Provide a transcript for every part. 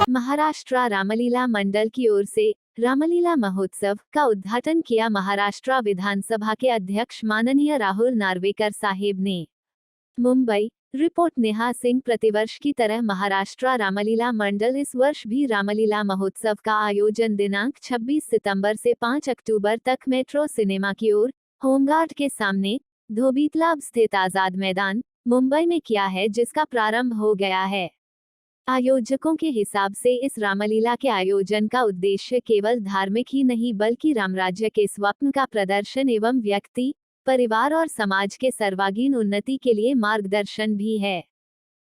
महाराष्ट्र रामलीला मंडल की ओर से रामलीला महोत्सव का उद्घाटन किया महाराष्ट्र विधानसभा के अध्यक्ष माननीय राहुल नार्वेकर साहेब ने। मुंबई रिपोर्ट नेहा सिंह। प्रतिवर्ष की तरह महाराष्ट्र रामलीला मंडल इस वर्ष भी रामलीला महोत्सव का आयोजन दिनांक 26 सितंबर से 5 अक्टूबर तक मेट्रो सिनेमा की ओर होमगार्ड के सामने धोबीतालाब स्थित आजाद मैदान मुंबई में किया है, जिसका प्रारंभ हो गया है। आयोजकों के हिसाब से इस रामलीला के आयोजन का उद्देश्य केवल धार्मिक ही नहीं बल्कि रामराज्य के स्वप्न का प्रदर्शन एवं व्यक्ति, परिवार और समाज के सर्वांगीण उन्नति के लिए मार्गदर्शन भी है।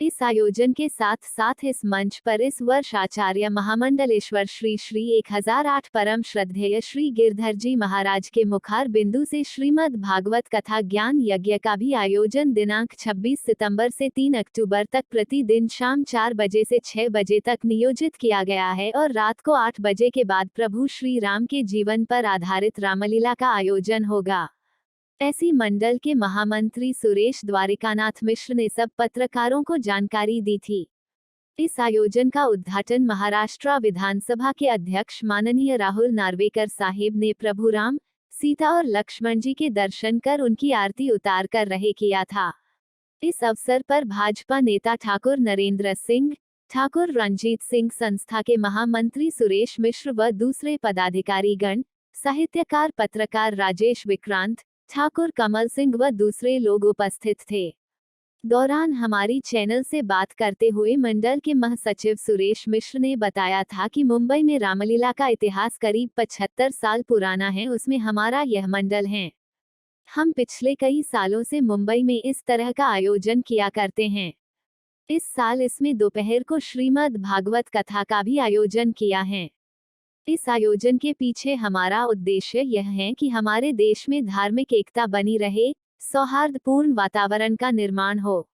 इस आयोजन के साथ साथ इस मंच पर इस वर्ष आचार्य महामंडलेश्वर श्री श्री 1008 परम श्रद्धेय श्री गिरधर जी महाराज के मुखार बिंदु से श्रीमद् भागवत कथा ज्ञान यज्ञ का भी आयोजन दिनांक 26 सितंबर से 3 अक्टूबर तक प्रतिदिन शाम 4 बजे से 6 बजे तक नियोजित किया गया है और रात को 8 बजे के बाद प्रभु श्री राम के जीवन पर आधारित रामलीला का आयोजन होगा। ऐसी मंडल के महामंत्री सुरेश द्वारिकानाथ मिश्र ने सब पत्रकारों को जानकारी दी थी। इस आयोजन का उद्घाटन महाराष्ट्र विधानसभा के अध्यक्ष माननीय राहुल नार्वेकर साहेब ने प्रभु राम, सीता और लक्ष्मण जी के दर्शन कर उनकी आरती उतार कर रहे किया था। इस अवसर पर भाजपा नेता ठाकुर नरेंद्र सिंह, ठाकुर रंजीत सिंह, संस्था के महामंत्री सुरेश मिश्र व दूसरे पदाधिकारीगण, साहित्यकार पत्रकार राजेश विक्रांत, ठाकुर कमल सिंह व दूसरे लोग उपस्थित थे। दौरान हमारी चैनल से बात करते हुए मंडल के महासचिव सुरेश मिश्र ने बताया था कि मुंबई में रामलीला का इतिहास करीब 75 साल पुराना है, उसमें हमारा यह मंडल है। हम पिछले कई सालों से मुंबई में इस तरह का आयोजन किया करते हैं। इस साल इसमें दोपहर को श्रीमद् भागवत कथा का भी आयोजन किया है। इस आयोजन के पीछे हमारा उद्देश्य यह है कि हमारे देश में धार्मिक एकता बनी रहे, सौहार्दपूर्ण वातावरण का निर्माण हो।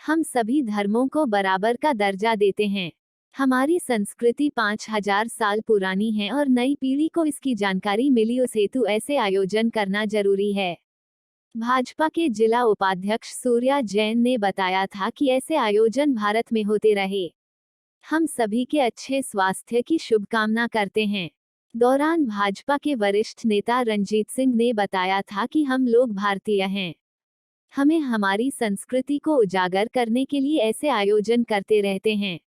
हम सभी धर्मों को बराबर का दर्जा देते हैं। हमारी संस्कृति 5000 साल पुरानी है और नई पीढ़ी को इसकी जानकारी मिली, उस हेतु ऐसे आयोजन करना जरूरी है। भाजपा के जिला उपाध्यक्ष सूर्या जैन ने बताया था कि ऐसे आयोजन भारत में होते रहे। हम सभी के अच्छे स्वास्थ्य की शुभकामना करते हैं। दौरान भाजपा के वरिष्ठ नेता रंजीत सिंह ने बताया था कि हम लोग भारतीय हैं। हमें हमारी संस्कृति को उजागर करने के लिए ऐसे आयोजन करते रहते हैं।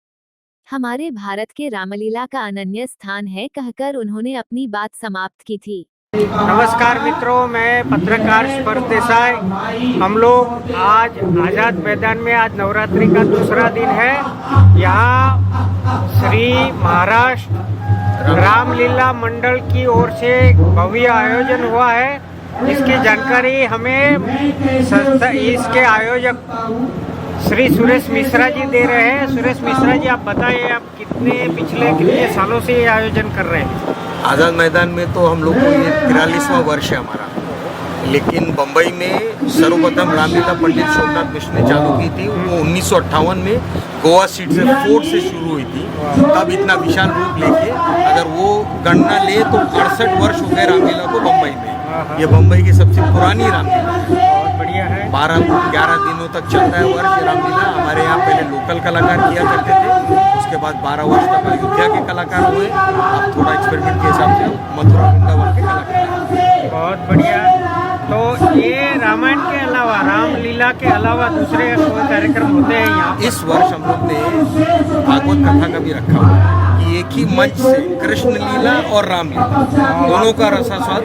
हमारे भारत के रामलीला का अनन्य स्थान है, कहकर उन्होंने अपनी बात समाप्त की थी। नमस्कार मित्रों, मैं पत्रकार स्पर्श देसाई। हम लोग आज आज़ाद मैदान में, आज नवरात्रि का दूसरा दिन है। यहाँ श्री महाराष्ट्र रामलीला मंडल की ओर से भव्य आयोजन हुआ है। इसकी जानकारी हमें इसके आयोजक श्री सुरेश मिश्रा जी दे रहे हैं। सुरेश मिश्रा जी, आप बताइए, आप पिछले कितने सालों से ये आयोजन कर रहे हैं? आज़ाद मैदान में तो हम लोग को ये 43वां वर्ष है हमारा, लेकिन बम्बई में सर्वप्रथम रामलीला पंडित शोभनाथ मिश्र ने चालू की थी। वो 1958 में गोवा सीट से फोर्ट से शुरू हुई थी। तब इतना विशाल रूप लेके, अगर वो गणना ले तो 68 वर्ष हो गए रामलीला को बम्बई में। ये बम्बई की सबसे पुरानी रामलीला है। बहुत बढ़िया है। 12-11 दिनों तक चलता है वर्ष रामलीला। हमारे यहाँ पहले लोकल कलाकार किया करते थे, उसके बाद 12 वर्ष तक अयोध्या के कलाकार हुए। अब थोड़ा एक्सपेरिमेंट के हिसाब से मथुरा वृंदावन के कलाकार। बहुत बढ़िया। तो ये रामायण के अलावा, रामलीला के अलावा दूसरे कोई कार्यक्रम होते हैं यहाँ? इस वर्ष हम लोग ने भागवत कथा का भी रखा हुआ है कि एक ही मंच से कृष्ण लीला और रामलीला दोनों का रसास्वाद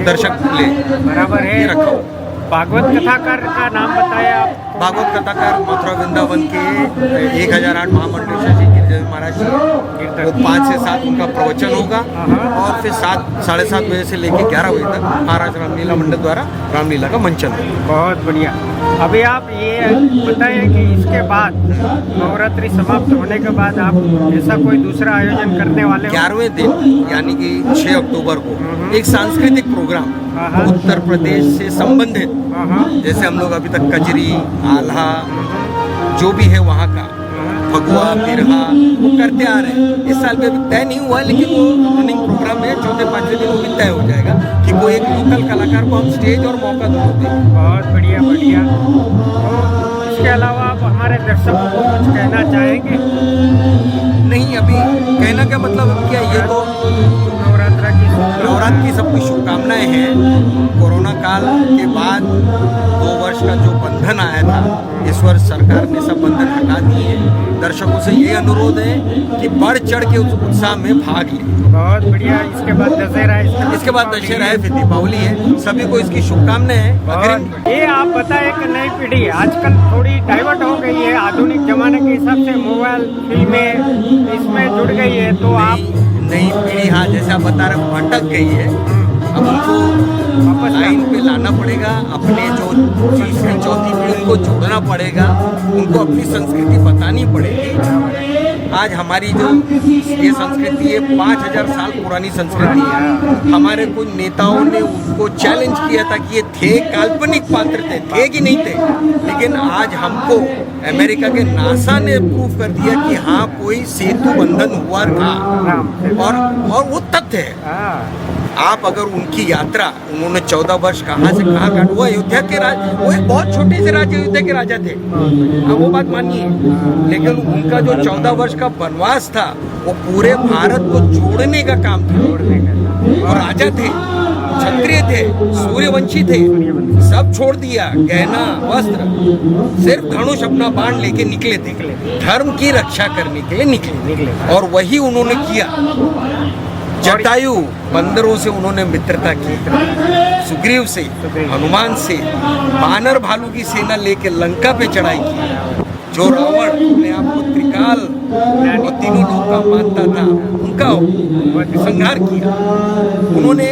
दर्शक ले बराबर है। रखा हुआ। भागवत कथाकार का नाम बताया आप? भागवत कथाकार मथुरा वृंदावन के 1008 महामंडलेश्वर जी गिरधर महाराज जी, वो 5 से 7 उनका प्रवचन होगा और फिर 7-7:30 बजे से लेकर 11 बजे तक महाराज रामलीला मंडल द्वारा रामलीला का मंचन होगा। बहुत बढ़िया। अभी आप ये बताएं कि इसके बाद नवरात्रि समाप्त होने के बाद आप ऐसा कोई दूसरा आयोजन करने वाले हो? 11वें दिन यानी कि 6 अक्टूबर को एक सांस्कृतिक प्रोग्राम उत्तर प्रदेश से संबंधित, जैसे हम लोग अभी तक कजरी, आल्हा, जो भी है वहाँ का फगुआ, बिरहा, वो करते आ रहे हैं। इस साल पे तय नहीं हुआ, लेकिन वो रनिंग प्रोग्राम है। 4-5 दिन वो भी तय हो जाएगा कि कोई एक लोकल कलाकार को हम स्टेज और मौका दें। बहुत बढ़िया बढ़िया। इसके अलावा आप हमारे दर्शकों को कुछ कहना चाहेंगे? नहीं, अभी कहना क्या मतलब क्या, ये तो नवरात्र की सबको शुभकामनाएं हैं। कोरोना काल के बाद 2 वर्ष का जो बंधन आया था, इस वर्ष सरकार ने सब बंधन हटा दिए। दर्शकों से ये अनुरोध है कि बढ़ चढ़ के उस उत्साह में भाग लें। बहुत बढ़िया। इसके बाद दशहरा है, इसके बाद दशहरा है, फिर दीपावली है। सभी को इसकी शुभकामनाएं हैं। ये आप बताएं कि नई पीढ़ी आजकल थोड़ी डाइवर्ट हो गई है, आधुनिक जमाने के हिसाब से मोबाइल फिल्में इसमें जुड़ गई है, तो आप नई पीढ़ी, हाँ जैसे आप बता रहे भटक गई है। अब उनको वापस लाइन पे लाना पड़ेगा, अपने जो तीसरी चौथी पीढ़ी उनको जोड़ना पड़ेगा, उनको अपनी संस्कृति बतानी पड़ेगी। आज हमारी जो ये संस्कृति है 5000 साल पुरानी संस्कृति है। हमारे कुछ नेताओं ने उसको चैलेंज किया था कि ये थे काल्पनिक पात्र थे कि नहीं थे, लेकिन आज हमको अमेरिका के नासा ने प्रूव कर दिया कि हाँ कोई सेतु बंधन हुआ था, और वो तथ्य है। आप अगर उनकी यात्रा, उन्होंने 14 वर्ष कहाँ से कहाँ काट, वो अयोध्या के वो एक बहुत छोटे से राज्य अयोध्या के राजा थे, अब वो बात मानिए, लेकिन उनका जो 14 वर्ष का वनवास था वो पूरे भारत को जोड़ने का काम था। और राजा थे, क्षत्रिय थे, सूर्यवंशी थे, सब छोड़ दिया, गहना वस्त्र, सिर्फ धनुष अपना बाण लेके निकले थे, धर्म की रक्षा करने के लिए निकले, और वही उन्होंने किया। जटायु बंदरों से उन्होंने मित्रता की, सुग्रीव से, हनुमान से, बानर भालू की सेना लेके लंका पे चढ़ाई की। जो रावण अपने आप को त्रिकाल और तीनों लोग का मानता था, उनका संहार किया। उन्होंने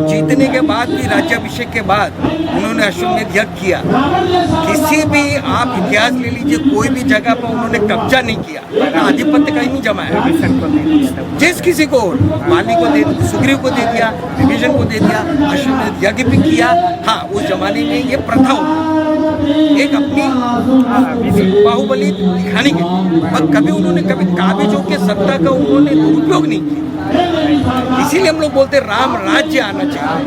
जीतने के बाद भी, राज्याभिषेक के बाद उन्होंने अश्वमेध यज्ञ किया। किसी भी आप इतिहास ले लीजिए, कोई भी जगह पर उन्होंने कब्जा नहीं किया, आधिपत्य का ही नहीं जमाया। जिस किसी को, माली को दे, सुग्रीव को दे दिया, विभीषण को दे दिया, अश्वमेध यज्ञ भी किया। हाँ, उस जमाने में ये प्रथा होती, एक अपनी बाहुबली दिखाने के, और कभी उन्होंने कभी काबिजों के सत्ता का उन्होंने दुरुपयोग नहीं किया। इसीलिए हम लोग बोलते राम राज्य आना चाहिए।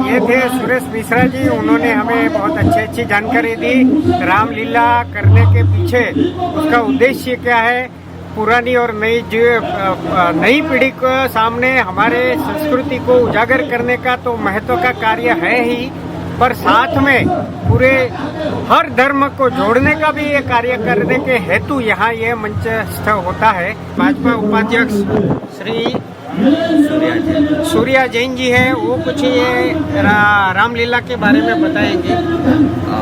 ये थे सुरेश मिश्रा जी, उन्होंने हमें बहुत अच्छी जानकारी दी। रामलीला करने के पीछे उसका उद्देश्य क्या है, पुरानी और नई पीढ़ी को सामने हमारे संस्कृति को उजागर करने का तो महत्व का कार्य है ही, पर साथ में पूरे हर धर्म को जोड़ने का भी ये कार्य करने के हेतु यहाँ ये मंचस्थ होता है। भाजपा उपाध्यक्ष श्री सूर्या जैन जी है, वो कुछ ये रामलीला के बारे में बताएंगे।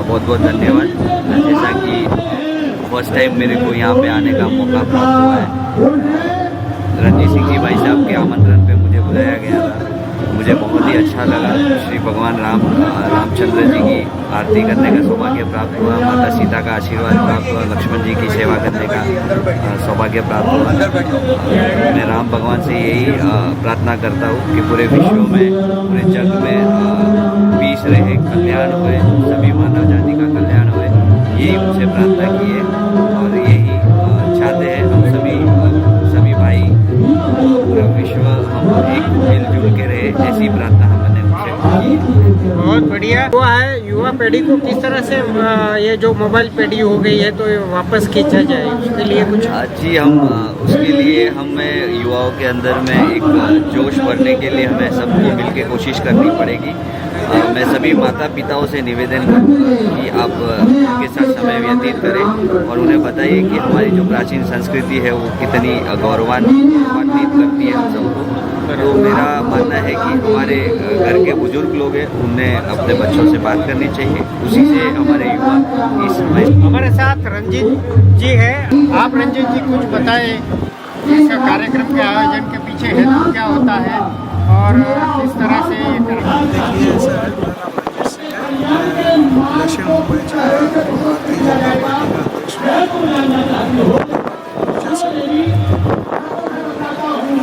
बहुत बहुत धन्यवाद। जैसा कि फर्स्ट टाइम मेरे को यहाँ पे आने का मौका प्राप्त हुआ है, रणजीत सिंह जी भाई साहब के आमंत्रण पे मुझे बुलाया गया था। मुझे बहुत ही अच्छा लगा। श्री भगवान रामचंद्र जी की आरती करने का सौभाग्य प्राप्त हुआ, माता सीता का आशीर्वाद प्राप्त हुआ, लक्ष्मण जी की सेवा करने का सौभाग्य प्राप्त हुआ। मैं राम भगवान से यही प्रार्थना करता हूँ कि पूरे विश्व में, पूरे जग में पीस रहे, कल्याण हुए, सभी मानव जाति का कल्याण हुए, यही उनसे प्रार्थना की है। और यही चाहते हैं हम सभी भाई, पूरा विश्व हम एक मिलजुल के रहे, ऐसी प्रार्थना हमने उनसे की है। बहुत बढ़िया हुआ है। युवा पीढ़ी को किस तरह से ये जो मोबाइल पीढ़ी हो गई है तो ये वापस खींचा जाए, उसके लिए कुछ? जी, हम उसके लिए हमें युवाओं के अंदर में एक जोश भरने के लिए हमें सबको मिलकर कोशिश करनी पड़ेगी। मैं सभी माता पिताओं से निवेदन करूँगा कि आप उनके साथ समय व्यतीत करें और उन्हें बताइए कि हमारी जो प्राचीन संस्कृति है वो कितनी गौरवान्वित करती है हम सबको। तो मेरा मानना है कि हमारे घर के बुजुर्ग लोग हैं, उन्हें अपने बच्चों से बात करनी चाहिए, उसी से हमारे युवा इस समय। हमारे साथ रंजीत जी है। आप रंजीत जी कुछ बताएं, इस कार्यक्रम के आयोजन के पीछे हेतु क्या होता है और किस तरह से ये देखिए सर, दक्षिण मुंबई भारतीय जनता पार्टी का अध्यक्ष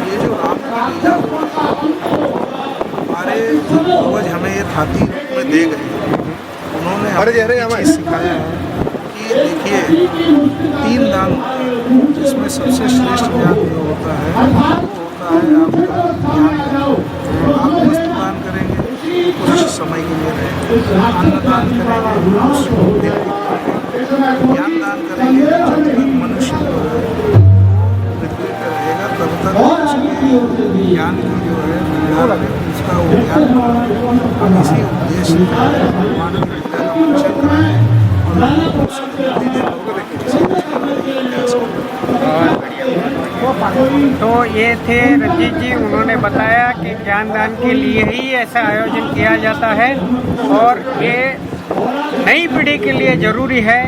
ये जो राम की लीला हमारे जो पूर्वज हमें ये थाती रूप में दे गए, उन्होंने हमें सिखाया है कि देखिए 3 दान जिसमें सबसे श्रेष्ठ ज्ञान जो होता है वो होता है आपका ज्ञान। आप वस्तु दान करेंगे कुछ समय के लिए रहेंगे, अन्नदान करेंगे, उसको दिल दिखाएंगे, ज्ञान दान करेंगे। जब तक मनुष्य पृथ्वी पे रहेगा तब तक उसके ज्ञान की जो है भंडार है, उसका वो ज्ञान हम इसी उद्देश्य से भगवान की पूजा का मंचन कराएं और लोगों को संस्कृति दे तो ये थे रंजीत जी, उन्होंने बताया कि ज्ञानदान के लिए ही ऐसा आयोजन किया जाता है और ये नई पीढ़ी के लिए ज़रूरी है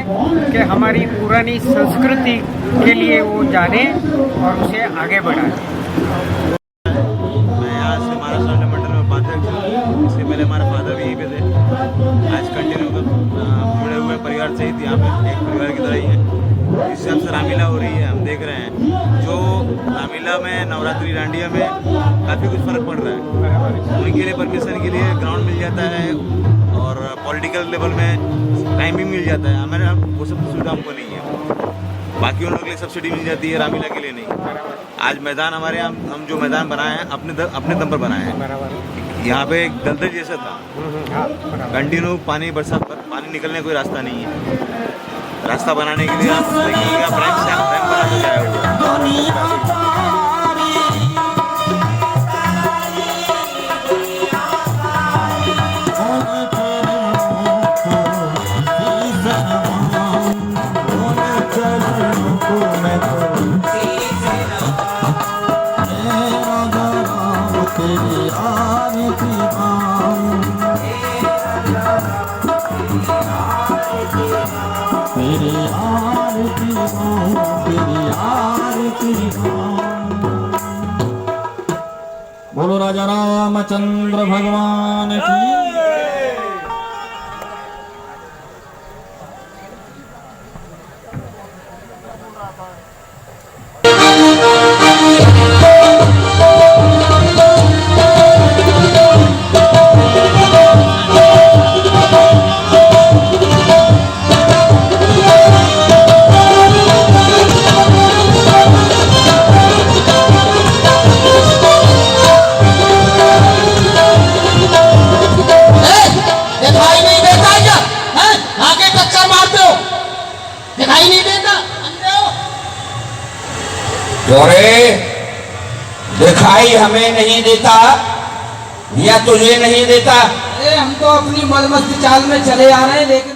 कि हमारी पुरानी संस्कृति के लिए वो जाने और उसे आगे बढ़ाएं। मैं यहाँ से महाराष्ट्र मंडल में उपाध्यक्ष हूँ। इससे पहले हमारे फादर भी यहीं पे थे। आज कंटिन्यू जुड़े हुए परिवार से ही यहाँ पे एक परिवार की तरह ही है। इस हिसाब से रामलीला हो रही है, हम देख रहे हैं जो रामलीला में नवरात्रि डांडिया में काफ़ी कुछ फ़र्क पड़ रहा है। उनके लिए परमिशन के लिए ग्राउंड मिल जाता है और पॉलिटिकल लेवल में टाइमिंग मिल जाता है। हमारे वो सब सुविधा हमको नहीं है। बाकी उन लोगों के लिए सब्सिडी मिल जाती है, रामलीला के लिए नहीं। आज मैदान हमारे यहाँ हम जो मैदान बनाए हैं अपने दम पर बनाए हैं। यहाँ पे एक दलदल जैसा था, कंटिन्यू पानी बरसात पर पानी निकलने का कोई रास्ता नहीं है। रास्ता बनाने के लिए आप देखिएगा रैंप बना के जाया हुआ। बोलो राजा रामचंद्र भगवान की। दिखाई हमें नहीं देता या तुझे नहीं देता? हम तो अपनी मदमस्ती चाल में चले आ रहे हैं, लेकिन